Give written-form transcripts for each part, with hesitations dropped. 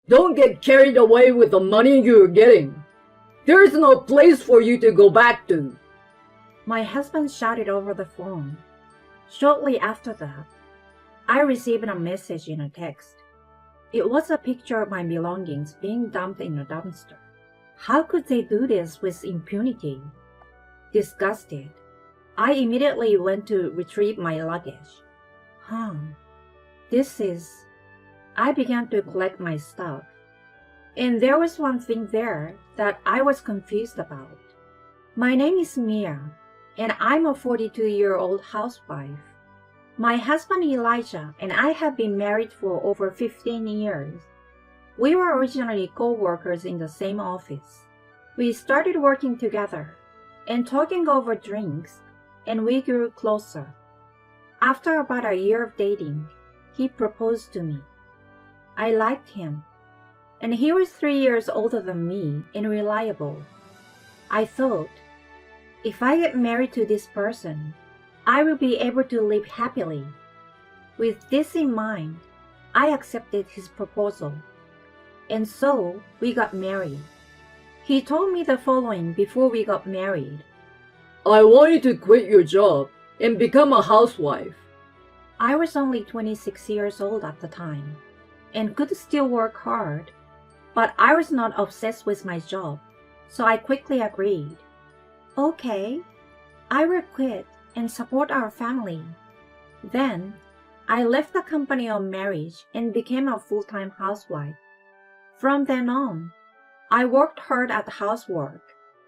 Don't get carried away with the money you're getting. There is no place for you to go back to. My husband shouted over the phone. Shortly after that, I received a message in a text. It was a picture of my belongings being dumped in a dumpster. How could they do this with impunity? Disgusted, I immediately went to retrieve my luggage. This is... I began to collect my stuff. And there was one thing there that I was confused about. My name is Mia, and I'm a 42-year-old housewife. My husband Elijah and I have been married for over 15 years. We were originally co-workers in the same office. We started working together and talking over drinks, and we grew closer. After about a year of dating, he proposed to me. I liked him, and he was 3 years older than me and reliable. I thought, if I get married to this person, I will be able to live happily. With this in mind, I accepted his proposal, and so we got married. He told me the following before we got married. I want you to quit your job and become a housewife. I was only 26 years old at the time and could still work hard, but I was not obsessed with my job, so I quickly agreed. Okay, I will quit and support our family. Then, I left the company on marriage and became a full-time housewife. From then on, I worked hard at housework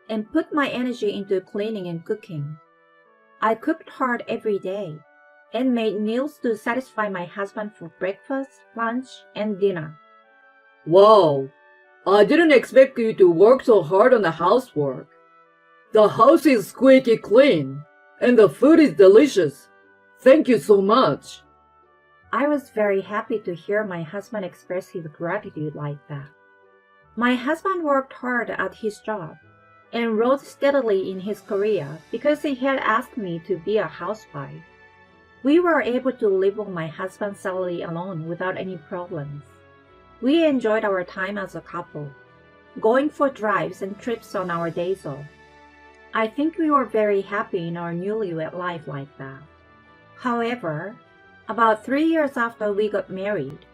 and put my energy into cleaning and cooking. I cooked hard every day and made meals to satisfy my husband for breakfast, lunch, and dinner. Wow, I didn't expect you to work so hard on the housework. The house is squeaky clean, and the food is delicious. Thank you so much. I was very happy to hear my husband express his gratitude like that. My husband worked hard at his job and rose steadily in his career because he had asked me to be a housewife. We were able to live on my husband's salary alone without any problems. We enjoyed our time as a couple, going for drives and trips on our days off. I think we were very happy in our newlywed life like that. However, about 3 years after we got married,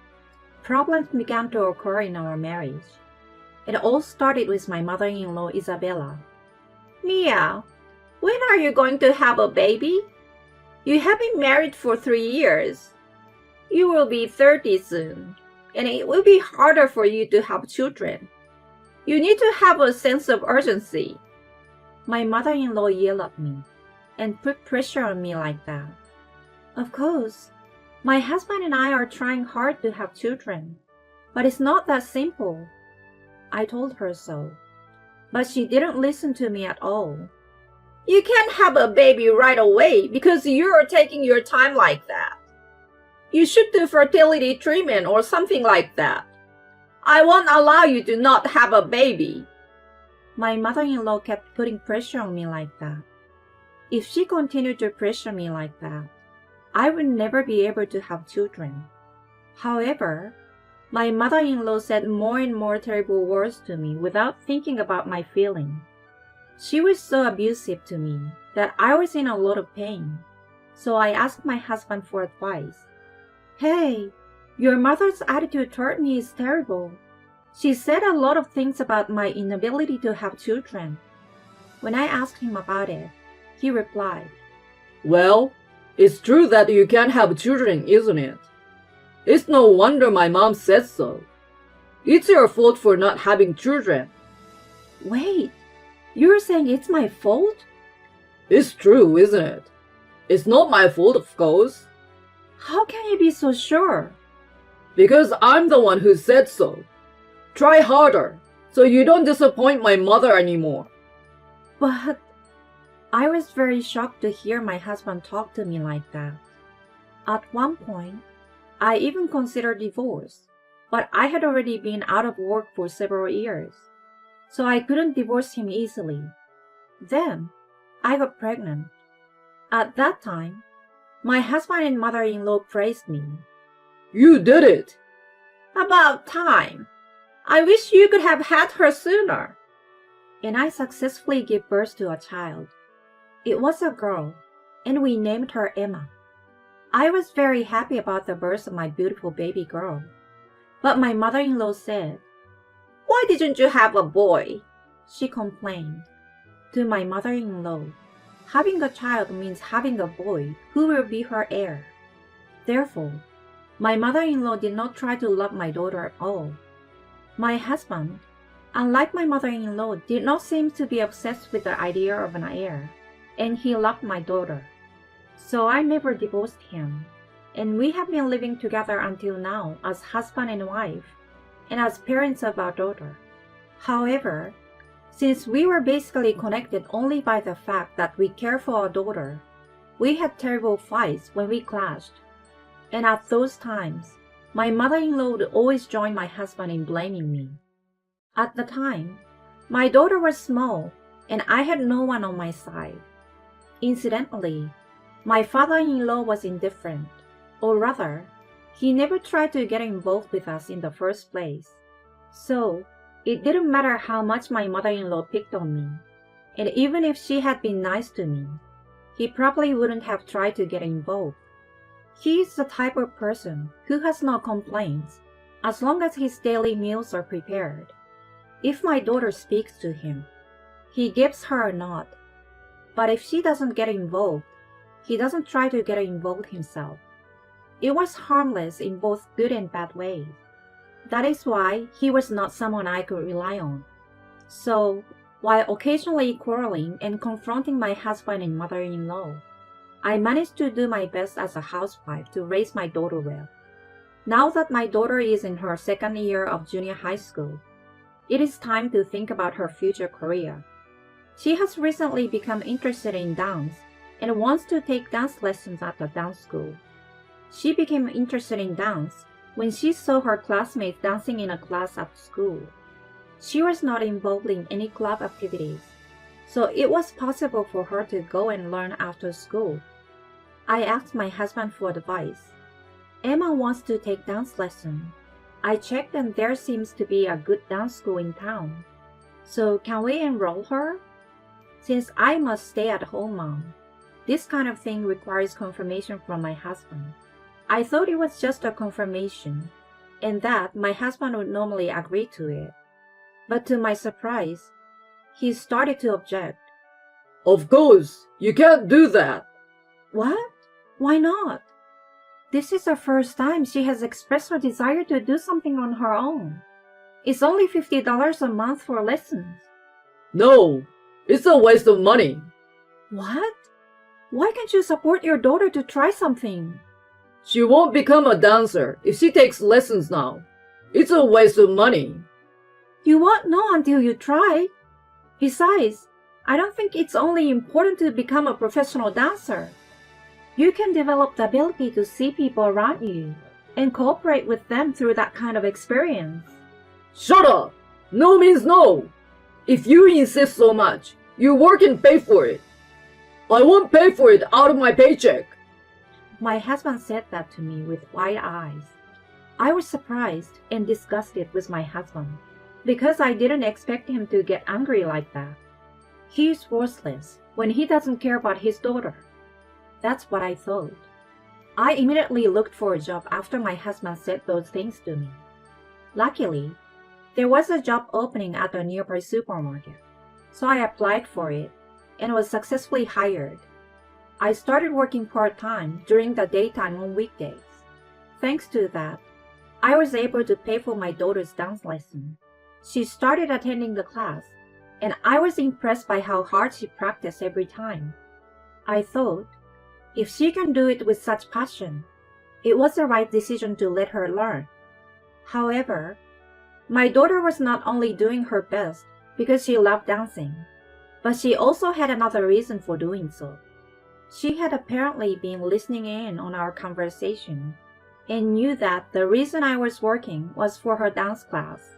problems began to occur in our marriage. It all started with my mother-in-law Isabella. Mia, when are you going to have a baby? You have been married for 3 years. You will be 30 soon, and it will be harder for you to have children. You need to have a sense of urgency. My mother-in-law yelled at me and put pressure on me like that. Of course, my husband and I are trying hard to have children, but it's not that simple. I told her so, but she didn't listen to me at all. You can't have a baby right away because you're taking your time like that. You should do fertility treatment or something like that. I won't allow you to not have a baby. My mother-in-law kept putting pressure on me like that. If she continued to pressure me like that, I would never be able to have children. However, my mother-in-law said more and more terrible words to me without thinking about my feelings. She was so abusive to me that I was in a lot of pain, so I asked my husband for advice. Hey, your mother's attitude toward me is terrible. She said a lot of things about my inability to have children. When I asked him about it, he replied, Well, it's true that you can't have children, isn't it? It's no wonder my mom said so. It's your fault for not having children. Wait, you're saying it's my fault? It's true, isn't it? It's not my fault, of course. How can you be so sure? Because I'm the one who said so. Try harder, so you don't disappoint my mother anymore. But I was very shocked to hear my husband talk to me like that. At one point, I even considered divorce, but I had already been out of work for several years, so I couldn't divorce him easily. Then, I got pregnant. At that time, my husband and mother-in-law praised me. You did it! About time. I wish you could have had her sooner. And I successfully gave birth to a child. It was a girl, and we named her Emma. I was very happy about the birth of my beautiful baby girl. But my mother-in-law said, "Why didn't you have a boy?" She complained. To my mother-in-law, having a child means having a boy who will be her heir. Therefore, my mother-in-law did not try to love my daughter at all. My husband, unlike my mother-in-law, did not seem to be obsessed with the idea of an heir, and he loved my daughter. So I never divorced him, and we have been living together until now as husband and wife, and as parents of our daughter. However, since we were basically connected only by the fact that we care for our daughter, we had terrible fights when we clashed. And at those times, my mother-in-law would always join my husband in blaming me. At the time, my daughter was small, and I had no one on my side. Incidentally, my father-in-law was indifferent, or rather, he never tried to get involved with us in the first place. So, it didn't matter how much my mother-in-law picked on me, and even if she had been nice to me, he probably wouldn't have tried to get involved. He is the type of person who has no complaints as long as his daily meals are prepared. If my daughter speaks to him, he gives her a nod. But if she doesn't get involved, he doesn't try to get involved himself. It was harmless in both good and bad ways. That is why he was not someone I could rely on. So, while occasionally quarreling and confronting my husband and mother-in-law, I managed to do my best as a housewife to raise my daughter well. Now that my daughter is in her second year of junior high school, it is time to think about her future career. She has recently become interested in dance and wants to take dance lessons at the dance school. She became interested in dance when she saw her classmates dancing in a class at school. She was not involved in any club activities, so it was possible for her to go and learn after school. I asked my husband for advice. Emma wants to take dance lessons. I checked and there seems to be a good dance school in town. So can we enroll her? Since I must stay at home mom, this kind of thing requires confirmation from my husband. I thought it was just a confirmation, and that my husband would normally agree to it. But to my surprise, he started to object. Of course, you can't do that. What? Why not? This is the first time she has expressed her desire to do something on her own. It's only $50 a month for lessons. No, it's a waste of money. What? Why can't you support your daughter to try something? She won't become a dancer if she takes lessons now. It's a waste of money. You won't know until you try. Besides, I don't think it's only important to become a professional dancer. You can develop the ability to see people around you and cooperate with them through that kind of experience. Shut up! No means no. If you insist so much, you work and pay for it. I won't pay for it out of my paycheck. My husband said that to me with wide eyes. I was surprised and disgusted with my husband because I didn't expect him to get angry like that. He is worthless when he doesn't care about his daughter. That's what I thought. I immediately looked for a job after my husband said those things to me. Luckily, there was a job opening at a nearby supermarket, so I applied for it and was successfully hired. I started working part-time during the daytime on weekdays. Thanks to that, I was able to pay for my daughter's dance lesson. She started attending the class, and I was impressed by how hard she practiced every time. I thought, if she can do it with such passion, it was the right decision to let her learn. However, my daughter was not only doing her best because she loved dancing, but she also had another reason for doing so. She had apparently been listening in on our conversation and knew that the reason I was working was for her dance class.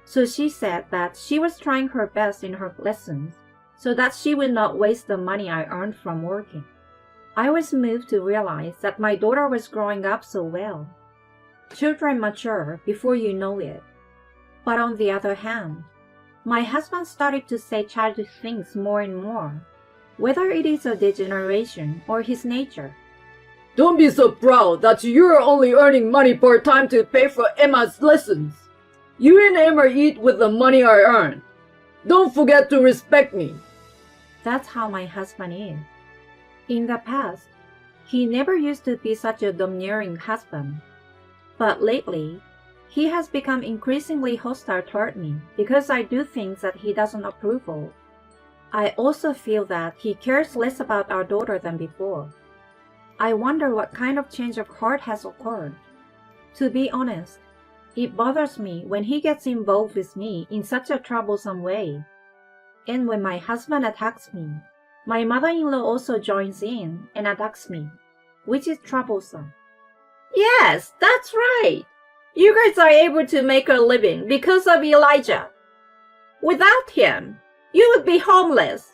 So she said that she was trying her best in her lessons so that she would not waste the money I earned from working. I was moved to realize that my daughter was growing up so well. Children mature before you know it. But on the other hand, my husband started to say childish things more and more, whether it is a degeneration or his nature. Don't be so proud that you're only earning money part-time to pay for Emma's lessons. You and Emma eat with the money I earn. Don't forget to respect me. That's how my husband is. In the past, he never used to be such a domineering husband. But lately, he has become increasingly hostile toward me because I do things that he doesn't approve of. I also feel that he cares less about our daughter than before. I wonder what kind of change of heart has occurred. To be honest, it bothers me when he gets involved with me in such a troublesome way. And when my husband attacks me, my mother-in-law also joins in and attacks me, which is troublesome. Yes, that's right. You guys are able to make a living because of Elijah. Without him, you would be homeless.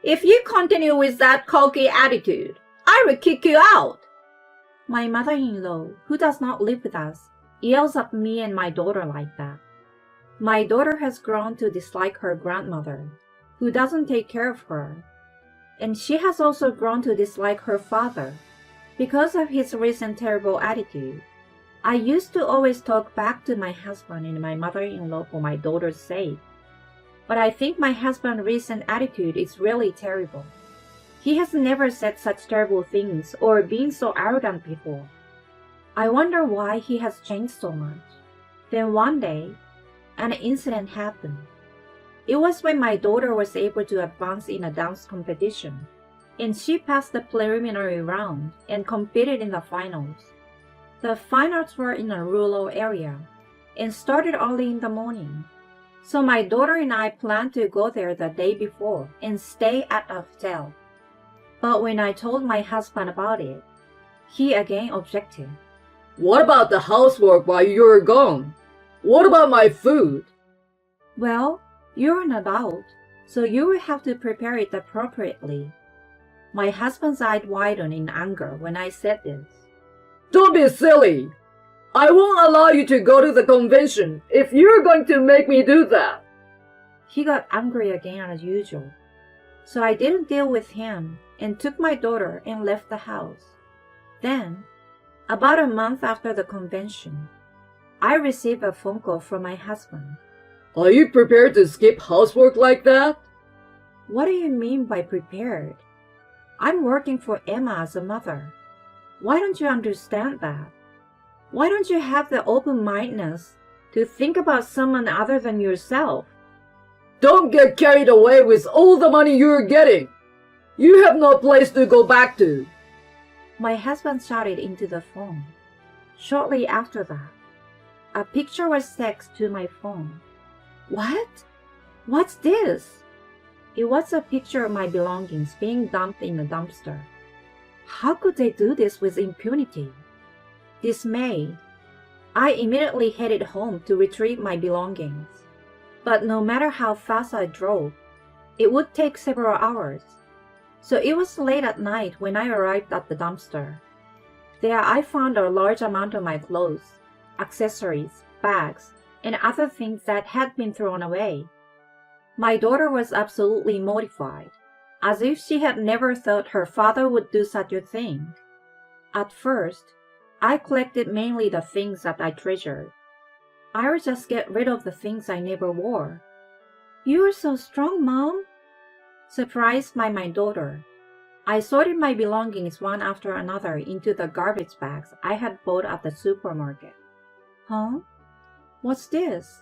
If you continue with that cocky attitude, I will kick you out. My mother-in-law, who does not live with us, yells at me and my daughter like that. My daughter has grown to dislike her grandmother, who doesn't take care of her. And she has also grown to dislike her father, because of his recent terrible attitude. I used to always talk back to my husband and my mother-in-law for my daughter's sake. But I think my husband's recent attitude is really terrible. He has never said such terrible things or been so arrogant before. I wonder why he has changed so much. Then one day, an incident happened. It was when my daughter was able to advance in a dance competition, and she passed the preliminary round and competed in the finals. The finals were in a rural area and started early in the morning. So my daughter and I planned to go there the day before and stay at a hotel. But when I told my husband about it, he again objected. What about the housework while you're gone? What about my food? Well, you're an adult, so you will have to prepare it appropriately. My husband's eyes widened in anger when I said this. Don't be silly. I won't allow you to go to the convention if you're going to make me do that. He got angry again as usual. So I didn't deal with him and took my daughter and left the house. Then, about a month after the convention, I received a phone call from my husband. Are you prepared to skip housework like that? What do you mean by prepared? I'm working for Emma as a mother. Why don't you understand that? Why don't you have the open-mindedness to think about someone other than yourself? Don't get carried away with all the money you're getting. You have no place to go back to. My husband shouted into the phone. Shortly after that, a picture was texted to my phone. What? What's this? It was a picture of my belongings being dumped in a dumpster. How could they do this with impunity? Dismayed, I immediately headed home to retrieve my belongings. But no matter how fast I drove, it would take several hours. So it was late at night when I arrived at the dumpster. There I found a large amount of my clothes, accessories, bags, and other things that had been thrown away. My daughter was absolutely mortified, as if she had never thought her father would do such a thing. At first, I collected mainly the things that I treasured. I would just get rid of the things I never wore. You are so strong, Mom. Surprised by my daughter, I sorted my belongings one after another into the garbage bags I had bought at the supermarket. Huh? What's this?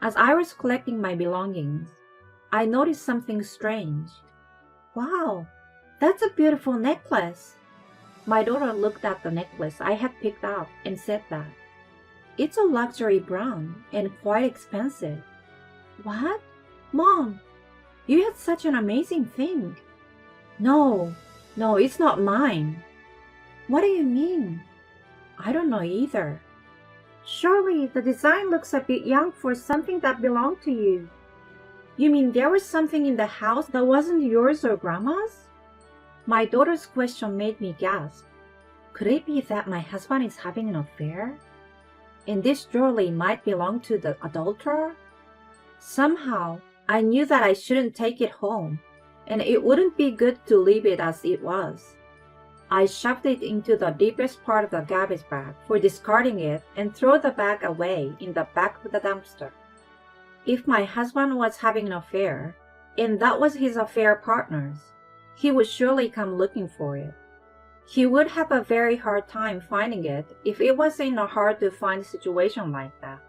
As I was collecting my belongings, I noticed something strange. Wow, that's a beautiful necklace. My daughter looked at the necklace I had picked up and said that. It's a luxury brand and quite expensive. What? Mom, you had such an amazing thing. No, it's not mine. What do you mean? I don't know either. Surely the design looks a bit young for something that belonged to you. You mean there was something in the house that wasn't yours or Grandma's? My daughter's question made me gasp. Could it be that my husband is having an affair? and this jewelry might belong to the adulterer? Somehow, I knew that I shouldn't take it home, and it wouldn't be good to leave it as it was. I shoved it into the deepest part of the garbage bag for discarding it and threw the bag away in the back of the dumpster. If my husband was having an affair, and that was his affair partner's, he would surely come looking for it. He would have a very hard time finding it if it was in a hard-to-find situation like that.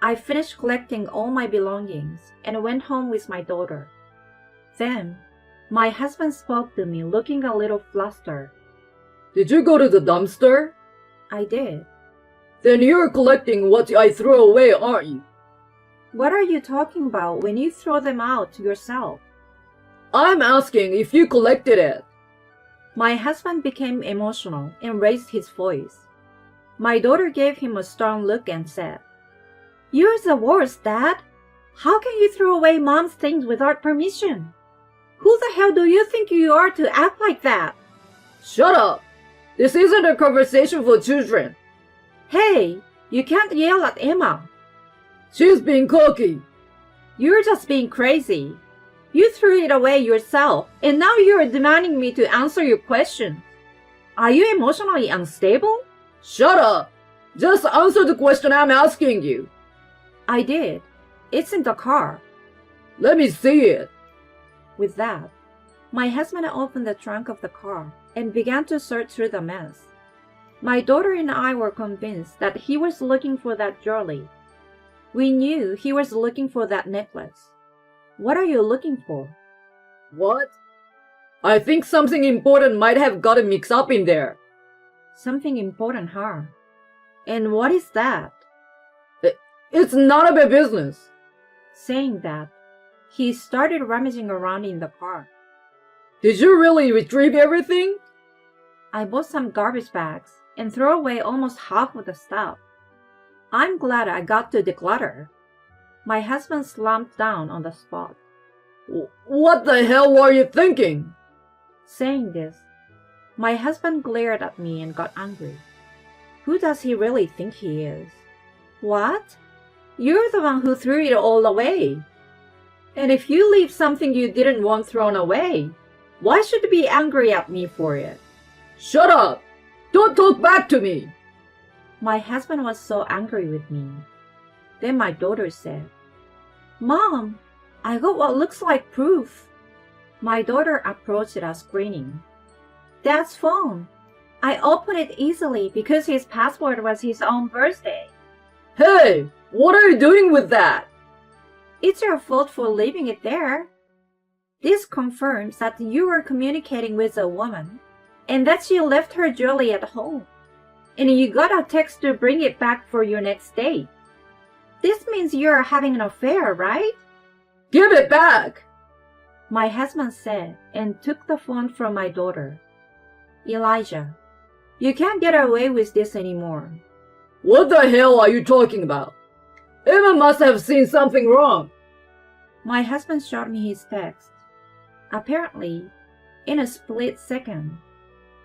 I finished collecting all my belongings and went home with my daughter. Then, my husband spoke to me looking a little flustered. Did you go to the dumpster? I did. Then you're collecting what I threw away, aren't you? What are you talking about when you throw them out yourself? I'm asking if you collected it. My husband became emotional and raised his voice. My daughter gave him a stern look and said, "You're the worst, Dad. How can you throw away Mom's things without permission? Who the hell do you think you are to act like that?" Shut up! This isn't a conversation for children. Hey, you can't yell at Emma. She's being cocky. You're just being crazy. You threw it away yourself, and now you're demanding me to answer your questions. Are you emotionally unstable? Shut up! Just answer the question I'm asking you. I did. It's in the car. Let me see it. With that, my husband opened the trunk of the car and began to search through the mess. My daughter and I were convinced that he was looking for that jewelry. We knew he was looking for that necklace. What are you looking for? What? I think something important might have gotten mixed up in there. Something important, huh? And what is that? It's none of my business. Saying that, he started rummaging around in the car. Did you really retrieve everything? I bought some garbage bags and threw away almost half of the stuff. I'm glad I got to declutter. My husband slumped down on the spot. What the hell were you thinking? Saying this, my husband glared at me and got angry. Who does he really think he is? What? You're the one who threw it all away. And if you leave something you didn't want thrown away, why should you be angry at me for it? Shut up! Don't talk back to me! My husband was so angry with me. Then my daughter said, "Mom, I got what looks like proof." My daughter approached us grinning. "Dad's phone. I opened it easily because his password was his own birthday." Hey, what are you doing with that? It's your fault for leaving it there. This confirms that you were communicating with a woman and that she left her jewelry at home. And you got a text to bring it back for your next date. This means you're having an affair, right? Give it back! My husband said and took the phone from my daughter. "Elijah, you can't get away with this anymore." What the hell are you talking about? Emma must have seen something wrong. My husband showed me his text. Apparently, in a split second,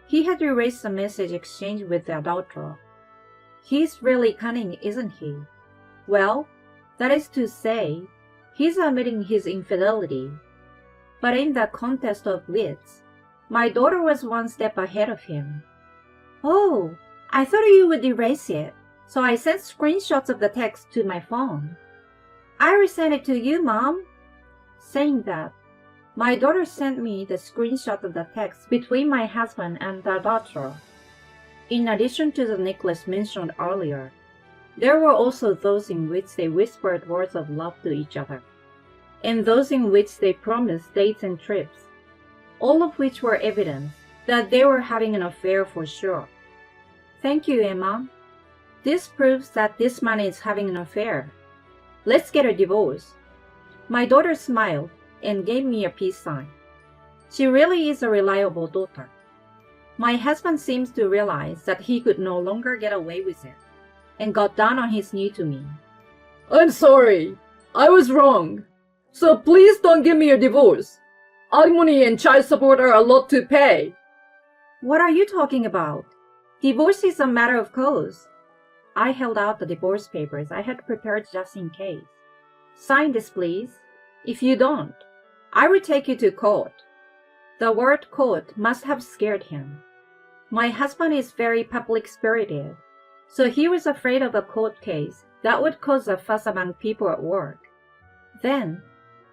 he had erased the message exchanged with the adulterer. He's really cunning, isn't he? Well, that is to say, he's admitting his infidelity. But in the contest of wits, my daughter was one step ahead of him. "Oh, I thought you would erase it, so I sent screenshots of the text to my phone. I resent it to you, Mom." Saying that, my daughter sent me the screenshot of the text between my husband and the adulterer. In addition to the necklace mentioned earlier, there were also those in which they whispered words of love to each other, and those in which they promised dates and trips, all of which were evidence that they were having an affair for sure. Thank you, Emma. This proves that this man is having an affair. Let's get a divorce. My daughter smiled and gave me a peace sign. She really is a reliable daughter. My husband seems to realize that he could no longer get away with it, and got down on his knee to me. I'm sorry. I was wrong. So please don't give me a divorce. Alimony and child support are a lot to pay. What are you talking about? Divorce is a matter of course. I held out the divorce papers I had prepared just in case. Sign this, please. If you don't, I will take you to court. The word court must have scared him. My husband is very public-spirited, so he was afraid of a court case that would cause a fuss among people at work. Then,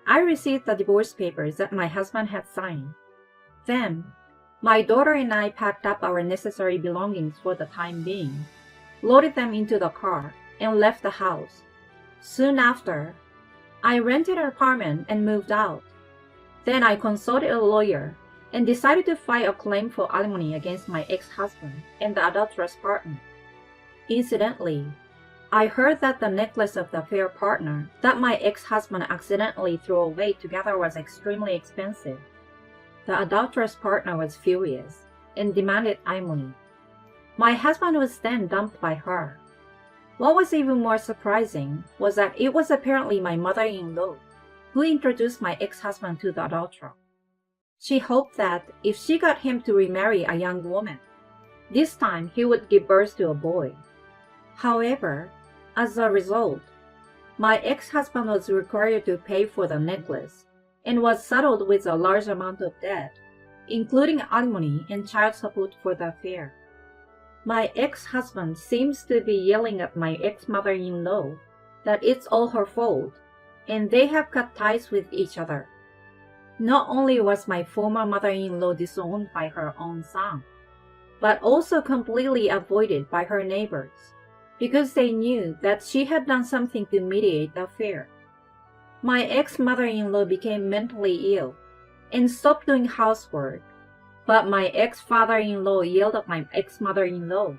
I received the divorce papers that my husband had signed. Then, my daughter and I packed up our necessary belongings for the time being, loaded them into the car, and left the house. Soon after, I rented an apartment and moved out. Then I consulted a lawyer and decided to file a claim for alimony against my ex-husband and the adulterous partner. Incidentally, I heard that the necklace of the affair partner that my ex-husband accidentally threw away together was extremely expensive. The adulterous partner was furious and demanded alimony. My husband was then dumped by her. What was even more surprising was that it was apparently my mother-in-law who introduced my ex-husband to the adulterer. She hoped that if she got him to remarry a young woman, this time he would give birth to a boy. However, as a result, my ex-husband was required to pay for the necklace and was saddled with a large amount of debt, including alimony and child support for the affair. My ex-husband seems to be yelling at my ex-mother-in-law that it's all her fault, and they have cut ties with each other. Not only was my former mother-in-law disowned by her own son, but also completely avoided by her neighbors, because they knew that she had done something to mediate the affair. My ex-mother-in-law became mentally ill and stopped doing housework, but my ex-father-in-law yelled at my ex-mother-in-law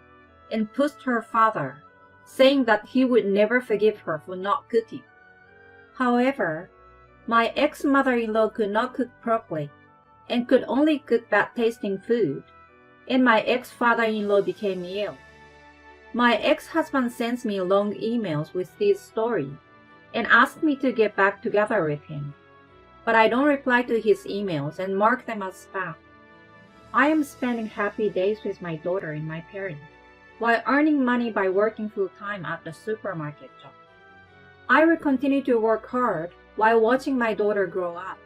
and pushed her father, saying that he would never forgive her for not cooking. However, my ex-mother-in-law could not cook properly and could only cook bad-tasting food, and my ex-father-in-law became ill. My ex-husband sends me long emails with this story and asks me to get back together with him, but I don't reply to his emails and mark them as spam. I am spending happy days with my daughter and my parents, while earning money by working full-time at the supermarket job. I will continue to work hard while watching my daughter grow up.